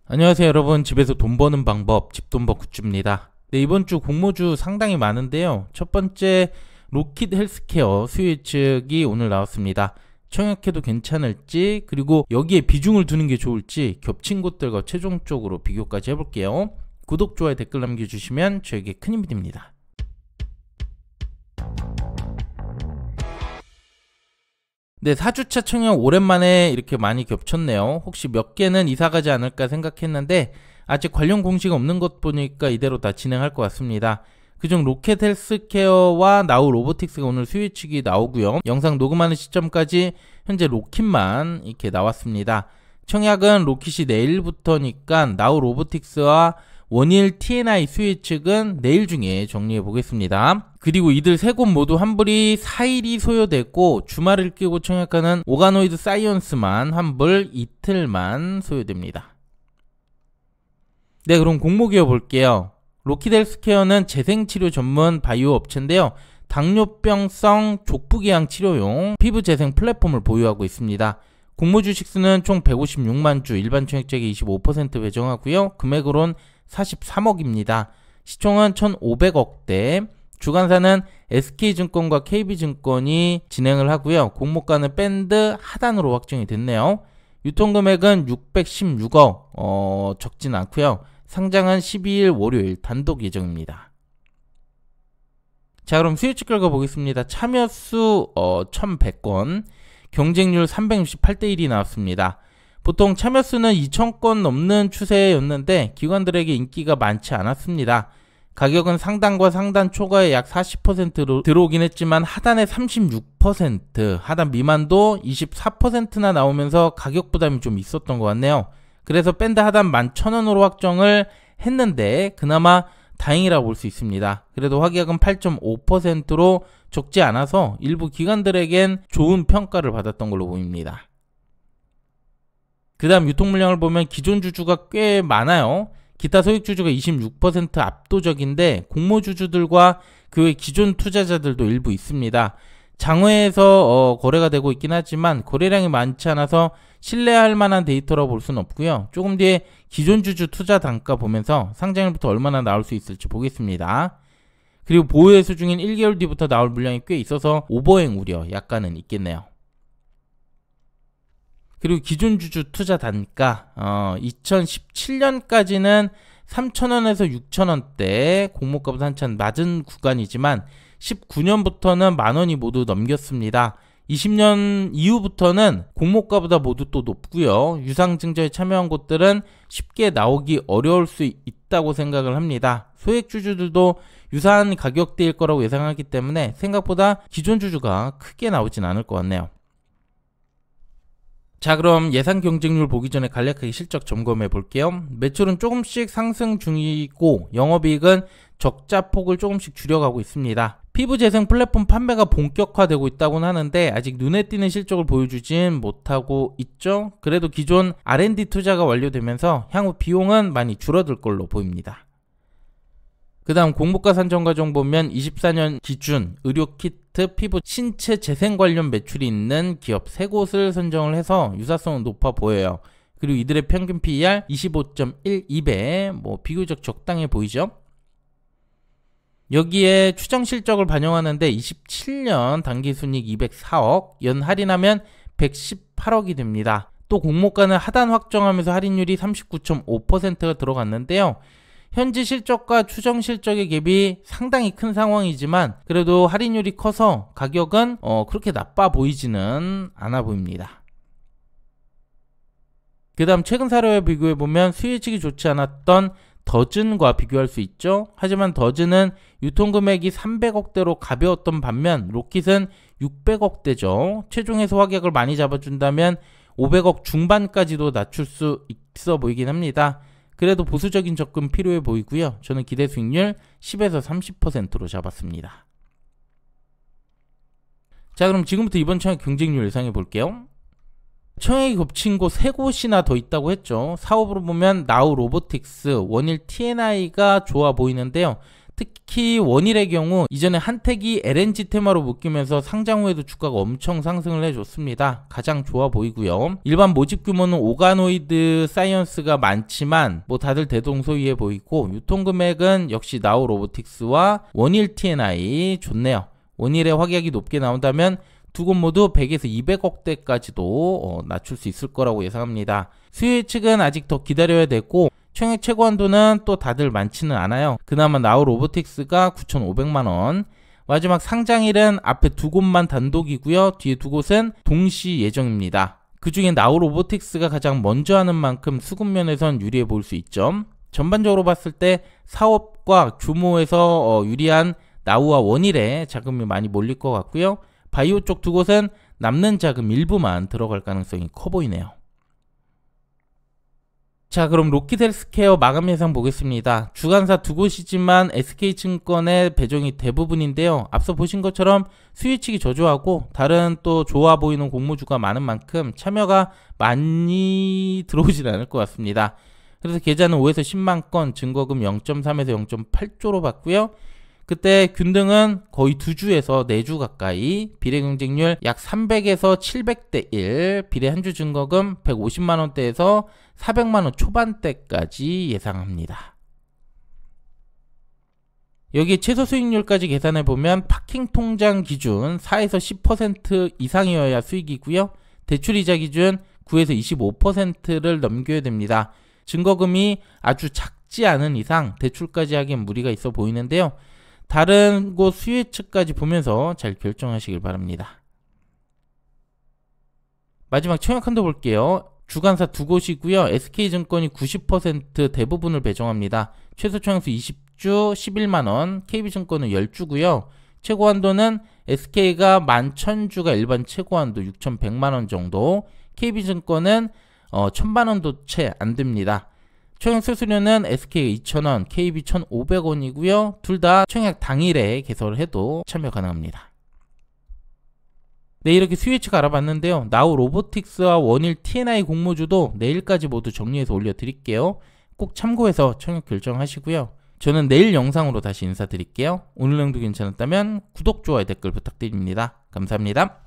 안녕하세요 여러분, 집에서 돈 버는 방법 집돈버 굿즈입니다. 네, 이번 주 공모주 상당히 많은데요. 첫 번째 로킷 헬스케어 수요 예측이 오늘 나왔습니다. 청약해도 괜찮을지, 그리고 여기에 비중을 두는 게 좋을지 겹친 곳들과 최종적으로 비교까지 해볼게요. 구독, 좋아요, 댓글 남겨주시면 저에게 큰 힘이 됩니다. 네, 4주차 청약 오랜만에 이렇게 많이 겹쳤네요. 혹시 몇 개는 이사가지 않을까 생각했는데 아직 관련 공식 없는 것 보니까 이대로 다 진행할 것 같습니다. 그중 로켓 헬스케어와 나우 로보틱스가 오늘 수요 예측이 나오고요. 영상 녹음하는 시점까지 현재 로킷만 이렇게 나왔습니다. 청약은 로킷이 내일부터니까 나우 로보틱스와 원일 TNI 수요 예측은 내일 중에 정리해 보겠습니다. 그리고 이들 세 곳 모두 환불이 4일이 소요됐고, 주말을 끼고 청약하는 오가노이드 사이언스만 환불 이틀만 소요됩니다. 네, 그럼 공모기업 볼게요. 로킷 헬스케어는 재생치료 전문 바이오 업체인데요. 당뇨병성 족부궤양 치료용 피부 재생 플랫폼을 보유하고 있습니다. 공모 주식 수는 총 156만 주, 일반 청약자에게 25% 배정하고요. 금액으론 43억입니다. 시총은 1,500억대, 주관사는 SK증권과 KB증권이 진행을 하고요. 공모가는 밴드 하단으로 확정이 됐네요. 유통금액은 616억, 적진 않고요. 상장은 12일 월요일 단독 예정입니다. 자, 그럼 수요 예측 결과 보겠습니다. 참여수 1100건, 경쟁률 368대 1이 나왔습니다. 보통 참여수는 2000건 넘는 추세였는데 기관들에게 인기가 많지 않았습니다. 가격은 상단과 상단 초과에 약 40%로 들어오긴 했지만 하단에 36%, 하단 미만도 24%나 나오면서 가격 부담이 좀 있었던 것 같네요. 그래서 밴드 하단 11,000원으로 확정을 했는데 그나마 다행이라고 볼 수 있습니다. 그래도 확약은 8.5%로 적지 않아서 일부 기관들에겐 좋은 평가를 받았던 걸로 보입니다. 그 다음 유통 물량을 보면 기존 주주가 꽤 많아요. 기타 소액 주주가 26% 압도적인데 공모 주주들과 그 외 기존 투자자들도 일부 있습니다. 장외에서 거래가 되고 있긴 하지만 거래량이 많지 않아서 신뢰할 만한 데이터라고 볼 수는 없고요. 조금 뒤에 기존 주주 투자 단가 보면서 상장일부터 얼마나 나올 수 있을지 보겠습니다. 그리고 보유회수 중인 1개월 뒤부터 나올 물량이 꽤 있어서 오버행 우려 약간은 있겠네요. 그리고 기존 주주 투자 단가 2017년까지는 3,000원에서 6,000원대, 공모가보다 한참 낮은 구간이지만 19년부터는 만원이 모두 넘겼습니다. 20년 이후부터는 공모가보다 모두 또 높고요. 유상증자에 참여한 곳들은 쉽게 나오기 어려울 수 있다고 생각을 합니다. 소액 주주들도 유사한 가격대일 거라고 예상하기 때문에 생각보다 기존 주주가 크게 나오진 않을 것 같네요. 자, 그럼 예상 경쟁률 보기 전에 간략하게 실적 점검해 볼게요. 매출은 조금씩 상승 중이고 영업이익은 적자 폭을 조금씩 줄여가고 있습니다. 피부 재생 플랫폼 판매가 본격화되고 있다고는 하는데 아직 눈에 띄는 실적을 보여주진 못하고 있죠. 그래도 기존 R&D 투자가 완료되면서 향후 비용은 많이 줄어들 걸로 보입니다. 그 다음 공모가 산정 과정 보면 24년 기준 의료키트, 피부, 신체 재생 관련 매출이 있는 기업 3곳을 선정을 해서 유사성은 높아 보여요. 그리고 이들의 평균 PER 25.12배, 비교적 적당해 보이죠? 여기에 추정 실적을 반영하는데 27년 당기순이익 204억, 연 할인하면 118억이 됩니다. 또 공모가는 하단 확정하면서 할인율이 39.5%가 들어갔는데요. 현재 실적과 추정 실적의 갭이 상당히 큰 상황이지만 그래도 할인율이 커서 가격은 그렇게 나빠 보이지는 않아 보입니다. 그 다음 최근 사례와 비교해보면 수요 예측이 좋지 않았던 더즌과 비교할 수 있죠. 하지만 더즌은 유통금액이 300억대로 가벼웠던 반면 로킷은 600억대죠. 최종 해소 확약을 많이 잡아준다면 500억 중반까지도 낮출 수 있어 보이긴 합니다. 그래도 보수적인 접근 필요해 보이고요. 저는 기대 수익률 10에서 30%로 잡았습니다. 자, 그럼 지금부터 이번 청약 경쟁률 예상해 볼게요. 청약이 겹친 곳 3곳이나 더 있다고 했죠. 사업으로 보면 나우 로보틱스, 원일 TNI가 좋아 보이는데요. 특히 원일의 경우 이전에 한택이 LNG 테마로 묶이면서 상장 후에도 주가가 엄청 상승을 해줬습니다. 가장 좋아 보이고요. 일반 모집 규모는 오가노이드 사이언스가 많지만 뭐 다들 대동소이해 보이고, 유통금액은 역시 나우 로보틱스와 원일 TNI 좋네요. 원일의 확약이 높게 나온다면 두 곳 모두 100에서 200억대까지도 낮출 수 있을 거라고 예상합니다. 수요 예측은 아직 더 기다려야 되고, 총액 최고 한도는 또 다들 많지는 않아요. 그나마 나우 로보틱스가 9,500만원, 마지막 상장일은 앞에 두 곳만 단독이고요. 뒤에 두 곳은 동시 예정입니다. 그 중에 나우 로보틱스가 가장 먼저 하는 만큼 수급 면에선 유리해 보일 수 있죠. 전반적으로 봤을 때 사업과 규모에서 유리한 나우와 원일에 자금이 많이 몰릴 것 같고요. 바이오 쪽 두 곳은 남는 자금 일부만 들어갈 가능성이 커 보이네요. 자, 그럼 로키드헬스케어 마감 예상 보겠습니다. 주간사 두 곳이지만 SK증권의 배정이 대부분인데요. 앞서 보신 것처럼 수요 예측이 저조하고 다른 또 좋아 보이는 공모주가 많은 만큼 참여가 많이 들어오진 않을 것 같습니다. 그래서 계좌는 5에서 10만 건, 증거금 0.3에서 0.8조로 봤고요. 그때 균등은 거의 2주에서 4주 가까이, 비례 경쟁률 약 300에서 700대 1, 비례 한주 증거금 150만원대에서 400만원 초반대까지 예상합니다. 여기 최소 수익률까지 계산해보면 파킹 통장 기준 4에서 10% 이상이어야 수익이고요. 대출이자 기준 9에서 25%를 넘겨야 됩니다. 증거금이 아주 작지 않은 이상 대출까지 하기엔 무리가 있어 보이는데요. 다른 곳 수요 예측까지 보면서 잘 결정하시길 바랍니다. 마지막 청약 한도 볼게요. 주간사 두 곳이고요. SK증권이 90% 대부분을 배정합니다. 최소 청약수 20주 11만원, KB증권은 10주고요. 최고 한도는 SK가 11,000주가 일반 최고 한도 6,100만원 정도, KB증권은 1,000만원도 채 안됩니다. 청약 수수료는 SK가 2,000원, KB 1,500원이고요. 둘 다 청약 당일에 개설을 해도 참여 가능합니다. 네, 이렇게 수요 예측 알아봤는데요. 나우 로보틱스와 원일 TNI 공모주도 내일까지 모두 정리해서 올려드릴게요. 꼭 참고해서 청약 결정하시고요. 저는 내일 영상으로 다시 인사드릴게요. 오늘 내용도 괜찮았다면 구독, 좋아요, 댓글 부탁드립니다. 감사합니다.